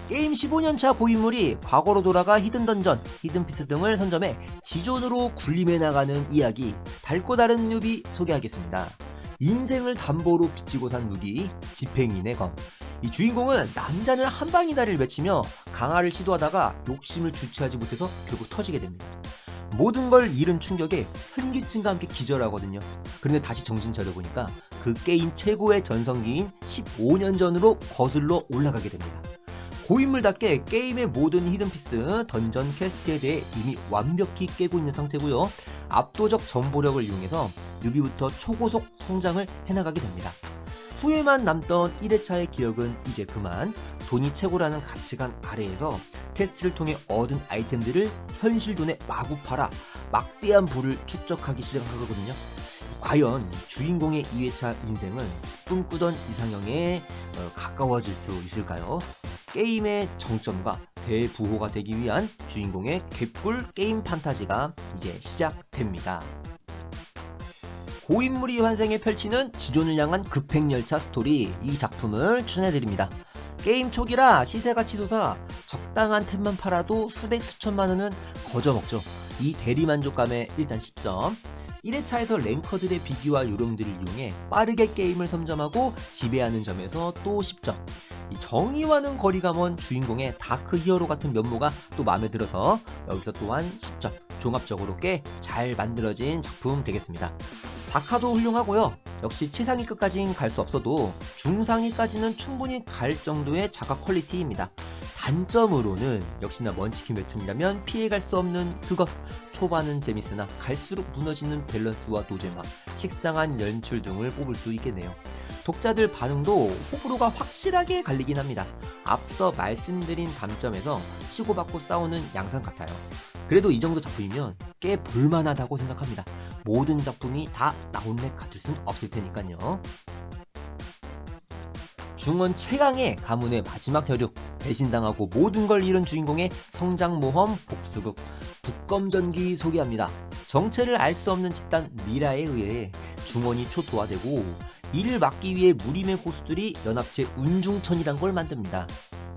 게임 15년차 고인물이 과거로 돌아가 히든던전, 히든피스 등을 선점해 지존으로 군림해 나가는 이야기, 달고 다른 뉴비 소개하겠습니다. 인생을 담보로 빚지고 산 무기, 집행인의 검. 이 주인공은 남자는 한 방이다를 외치며 강화를 시도하다가 욕심을 주체하지 못해서 결국 터지게 됩니다. 모든 걸 잃은 충격에 현기증과 함께 기절하거든요. 그런데 다시 정신 차려보니까 그 게임 최고의 전성기인 15년 전으로 거슬러 올라가게 됩니다. 고인물답게 게임의 모든 히든피스, 던전 퀘스트에 대해 이미 완벽히 깨고 있는 상태고요. 압도적 정보력을 이용해서 뉴비부터 초고속 성장을 해나가게 됩니다. 후회만 남던 1회차의 기억은 이제 그만. 돈이 최고라는 가치관 아래에서 퀘스트를 통해 얻은 아이템들을 현실 돈에 마구 팔아 막대한 부를 축적하기 시작하거든요. 과연 주인공의 2회차 인생은 꿈꾸던 이상형에 가까워질 수 있을까요? 게임의 정점과 대부호가 되기 위한 주인공의 개꿀 게임 판타지가 이제 시작됩니다. 고인물이 환생에 펼치는 지존을 향한 급행열차 스토리, 이 작품을 추천해드립니다. 게임 초기라 시세가 치솟아 적당한 템만 팔아도 수백 수천만 원은 거저먹죠. 이 대리만족감에 일단 10점. 1회차에서 랭커들의 비기와 요령들을 이용해 빠르게 게임을 선점하고 지배하는 점에서 또 10점. 이 정의와는 거리가 먼 주인공의 다크 히어로 같은 면모가 또 마음에 들어서 여기서 또한 10점. 종합적으로 꽤 잘 만들어진 작품 되겠습니다. 작화도 훌륭하고요. 역시 최상위급까지는 갈 수 없어도 중상위까지는 충분히 갈 정도의 작화 퀄리티입니다. 단점으로는 역시나 먼치킨 웹툰이라면 피해갈 수 없는 그것. 초반은 재밌으나 갈수록 무너지는 밸런스와 노잼화, 식상한 연출 등을 뽑을 수 있겠네요. 독자들 반응도 호불호가 확실하게 갈리긴 합니다. 앞서 말씀드린 감점에서 치고받고 싸우는 양상 같아요. 그래도 이 정도 작품이면 꽤 볼만하다고 생각합니다. 모든 작품이 다 나온렉 같을 순 없을 테니까요. 중원 최강의 가문의 마지막 혈육, 배신당하고 모든 걸 잃은 주인공의 성장모험 복수극 북검전기 소개합니다. 정체를 알 수 없는 집단 미라에 의해 중원이 초토화되고 이를 막기 위해 무림의 고수들이 연합체 운중천이란 걸 만듭니다.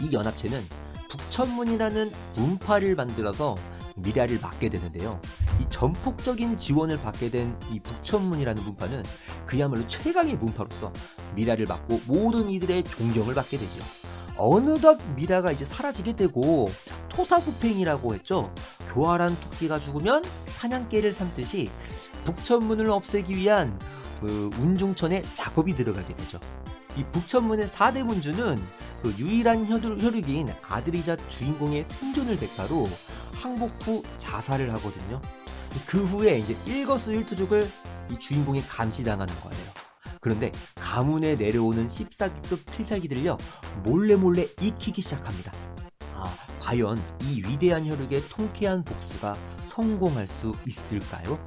이 연합체는 북천문이라는 문파를 만들어서 미라를 막게 되는데요. 이 전폭적인 지원을 받게 된 이 북천문이라는 문파는 그야말로 최강의 문파로서 미라를 막고 모든 이들의 존경을 받게 되죠. 어느덧 미라가 이제 사라지게 되고 토사구팽이라고 했죠. 교활한 토끼가 죽으면 사냥개를 삼듯이 북천문을 없애기 위한 운중천에 작업이 들어가게 되죠. 이 북천문의 4대 문주는 그 유일한 혈육인 아들이자 주인공의 생존을 대가로 항복 후 자살을 하거든요. 그 후에 이제 일거수일투족을 이 주인공이 감시당하는 거예요. 그런데 가문에 내려오는 14기급 필살기들을요 몰래 익히기 시작합니다. 과연 이 위대한 혈육의 통쾌한 복수가 성공할 수 있을까요?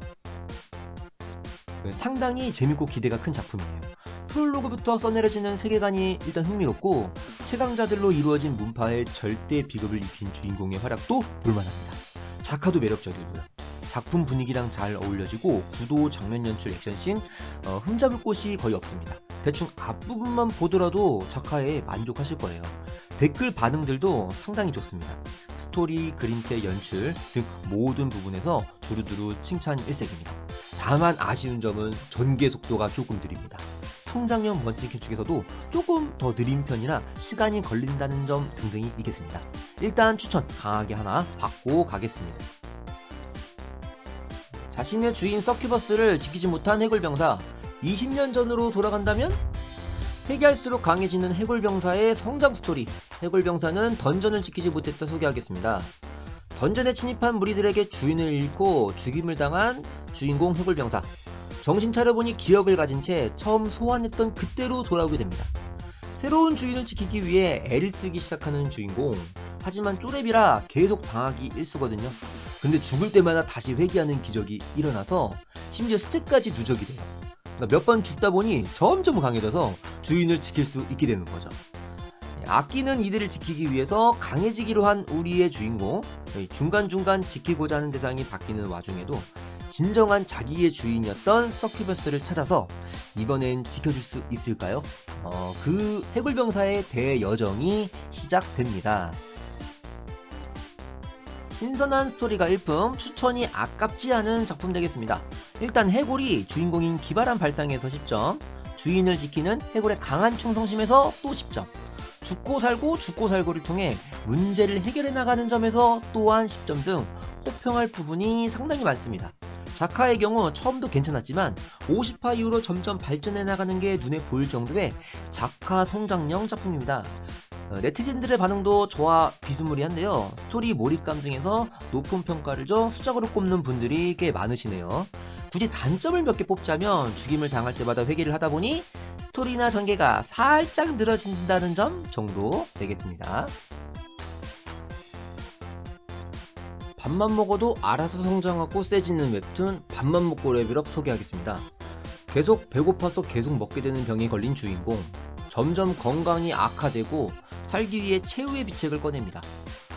상당히 재밌고 기대가 큰 작품이에요. 프롤로그부터 써내려지는 세계관이 일단 흥미롭고 최강자들로 이루어진 문파의 절대 비극을 익힌 주인공의 활약도 볼만합니다. 작화도 매력적이고요. 작품 분위기랑 잘 어울려지고 구도, 장면 연출, 액션씬 흠잡을 곳이 거의 없습니다. 대충 앞부분만 보더라도 작화에 만족하실 거예요. 댓글 반응들도 상당히 좋습니다. 스토리, 그림체, 연출 등 모든 부분에서 두루두루 칭찬 일색입니다. 다만 아쉬운 점은 전개 속도가 조금 느립니다. 성장형 먼치킨 중에서도 조금 더 느린 편이라 시간이 걸린다는 점 등등이 있겠습니다. 일단 추천 강하게 하나 받고 가겠습니다. 자신의 주인 서큐버스를 지키지 못한 해골병사, 20년 전으로 돌아간다면? 회개할수록 강해지는 해골병사의 성장 스토리. 해골병사는 던전을 지키지 못했다 소개하겠습니다. 던전에 침입한 무리들에게 주인을 잃고 죽임을 당한 주인공 해골병사. 정신 차려보니 기억을 가진 채 처음 소환했던 그때로 돌아오게 됩니다. 새로운 주인을 지키기 위해 애를 쓰기 시작하는 주인공. 하지만 쪼렙이라 계속 당하기 일쑤거든요. 근데 죽을 때마다 다시 회귀하는 기적이 일어나서 심지어 스탯까지 누적이 돼요. 몇 번 죽다 보니 점점 강해져서 주인을 지킬 수 있게 되는 거죠. 아끼는 이들을 지키기 위해서 강해지기로 한 우리의 주인공. 중간중간 지키고자 하는 대상이 바뀌는 와중에도 진정한 자기의 주인이었던 서큐버스를 찾아서 이번엔 지켜줄 수 있을까요? 그 해골병사의 대여정이 시작됩니다. 신선한 스토리가 일품, 추천이 아깝지 않은 작품 되겠습니다. 일단 해골이 주인공인 기발한 발상에서 10점, 주인을 지키는 해골의 강한 충성심에서 또 10점, 죽고 살고를 통해 문제를 해결해 나가는 점에서 또한 10점 등 호평할 부분이 상당히 많습니다. 작화의 경우 처음도 괜찮았지만 50화 이후로 점점 발전해 나가는 게 눈에 보일 정도의 작화 성장형 작품입니다. 네티즌들의 반응도 저와 비스무리한데요. 스토리 몰입감 등에서 높은 평가를 줘 수작으로 꼽는 분들이 꽤 많으시네요. 굳이 단점을 몇 개 뽑자면 죽임을 당할 때마다 회개를 하다 보니 스토리나 전개가 살짝 늘어진다는 점 정도 되겠습니다. 밥만 먹어도 알아서 성장하고 세지는 웹툰 밥만 먹고 레벨업 소개하겠습니다. 계속 배고파서 계속 먹게 되는 병에 걸린 주인공, 점점 건강이 악화되고 살기 위해 최후의 비책을 꺼냅니다.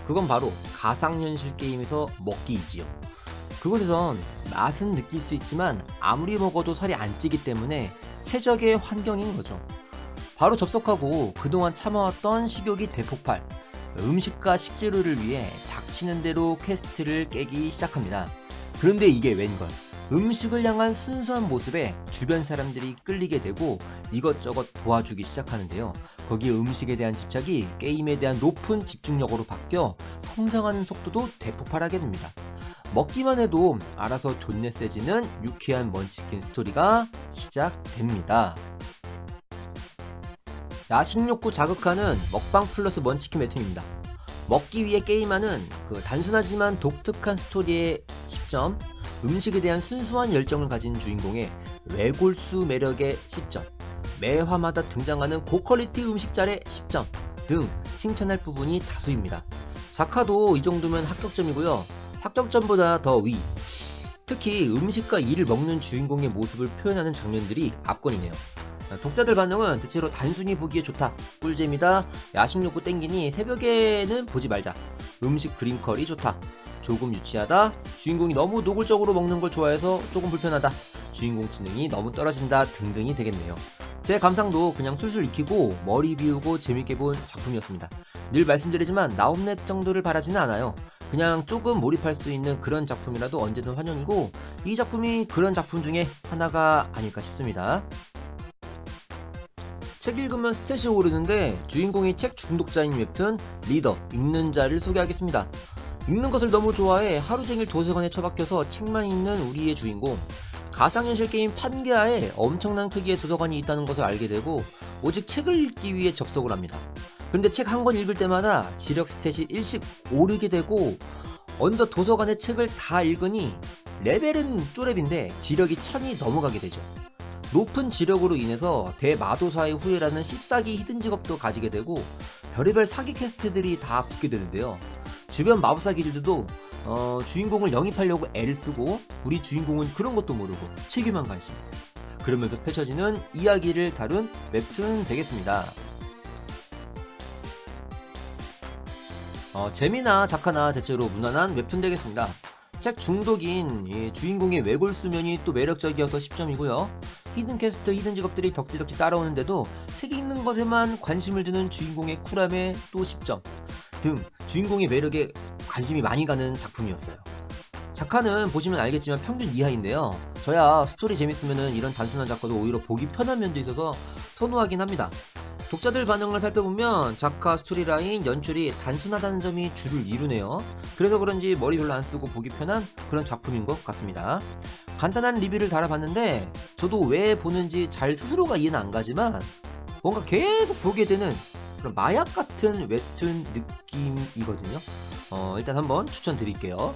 그건 바로 가상현실 게임에서 먹기이지요. 그곳에선 맛은 느낄 수 있지만 아무리 먹어도 살이 안 찌기 때문에 최적의 환경인 거죠. 바로 접속하고 그동안 참아왔던 식욕이 대폭발, 음식과 식재료를 위해 닥치는 대로 퀘스트를 깨기 시작합니다. 그런데 이게 웬걸, 음식을 향한 순수한 모습에 주변 사람들이 끌리게 되고 이것저것 도와주기 시작하는데요. 거기에 음식에 대한 집착이 게임에 대한 높은 집중력으로 바뀌어 성장하는 속도도 대폭발하게 됩니다. 먹기만 해도 알아서 존내 세지는 유쾌한 먼치킨 스토리가 시작됩니다. 야식 욕구 자극하는 먹방 플러스 먼치킨 웹툰입니다. 먹기 위해 게임하는 그 단순하지만 독특한 스토리에 10점, 음식에 대한 순수한 열정을 가진 주인공의 외골수 매력에 10점, 매화마다 등장하는 고퀄리티 음식잘에 10점 등 칭찬할 부분이 다수입니다. 작화도 이 정도면 합격점이고요. 합격점보다 더 위. 특히 음식과 이를 먹는 주인공의 모습을 표현하는 장면들이 압권이네요. 독자들 반응은 대체로 단순히 보기에 좋다, 꿀잼이다, 야식 욕구 땡기니 새벽에는 보지 말자, 음식 그림컬이 좋다, 조금 유치하다, 주인공이 너무 노골적으로 먹는 걸 좋아해서 조금 불편하다, 주인공 지능이 너무 떨어진다 등등이 되겠네요. 제 감상도 그냥 술술 익히고 머리 비우고 재밌게 본 작품이었습니다. 늘 말씀드리지만 나홈랩 정도를 바라지는 않아요. 그냥 조금 몰입할 수 있는 그런 작품이라도 언제든 환영이고, 이 작품이 그런 작품 중에 하나가 아닐까 싶습니다. 책 읽으면 스탯이 오르는데 주인공이 책 중독자인 웹툰 리더, 읽는 자를 소개하겠습니다. 읽는 것을 너무 좋아해 하루 종일 도서관에 처박혀서 책만 읽는 우리의 주인공, 가상현실 게임 판게아에 엄청난 크기의 도서관이 있다는 것을 알게 되고 오직 책을 읽기 위해 접속을 합니다. 그런데 책 한 권 읽을 때마다 지력 스탯이 일씩 오르게 되고 어느덧 도서관의 책을 다 읽으니 레벨은 쪼렙인데 지력이 1000이 넘어가게 되죠. 높은 지력으로 인해서 대마도사의 후예라는 씹사기 히든 직업도 가지게 되고 별의별 사기 퀘스트들이 다 붙게 되는데요. 주변 마법사 길드도 주인공을 영입하려고 애를 쓰고 우리 주인공은 그런 것도 모르고 책에만 관심. 그러면서 펼쳐지는 이야기를 다룬 웹툰 되겠습니다. 재미나 작화나 대체로 무난한 웹툰 되겠습니다. 책 중독인 주인공의 외골수면이 또 매력적이어서 10점이고요. 히든 퀘스트, 히든 직업들이 덕지덕지 따라오는데도 책 읽는 것에만 관심을 두는 주인공의 쿨함에 또 10점 등 주인공의 매력에 관심이 많이 가는 작품이었어요. 작화는 보시면 알겠지만 평균 이하인데요. 저야 스토리 재밌으면 이런 단순한 작화도 오히려 보기 편한 면도 있어서 선호하긴 합니다. 독자들 반응을 살펴보면 작화, 스토리라인, 연출이 단순하다는 점이 주를 이루네요. 그래서 그런지 머리 별로 안 쓰고 보기 편한 그런 작품인 것 같습니다. 간단한 리뷰를 달아봤는데 저도 왜 보는지 잘 스스로가 이해는 안 가지만 뭔가 계속 보게 되는 그런 마약 같은 웹툰 느낌이거든요. 일단 한번 추천드릴게요.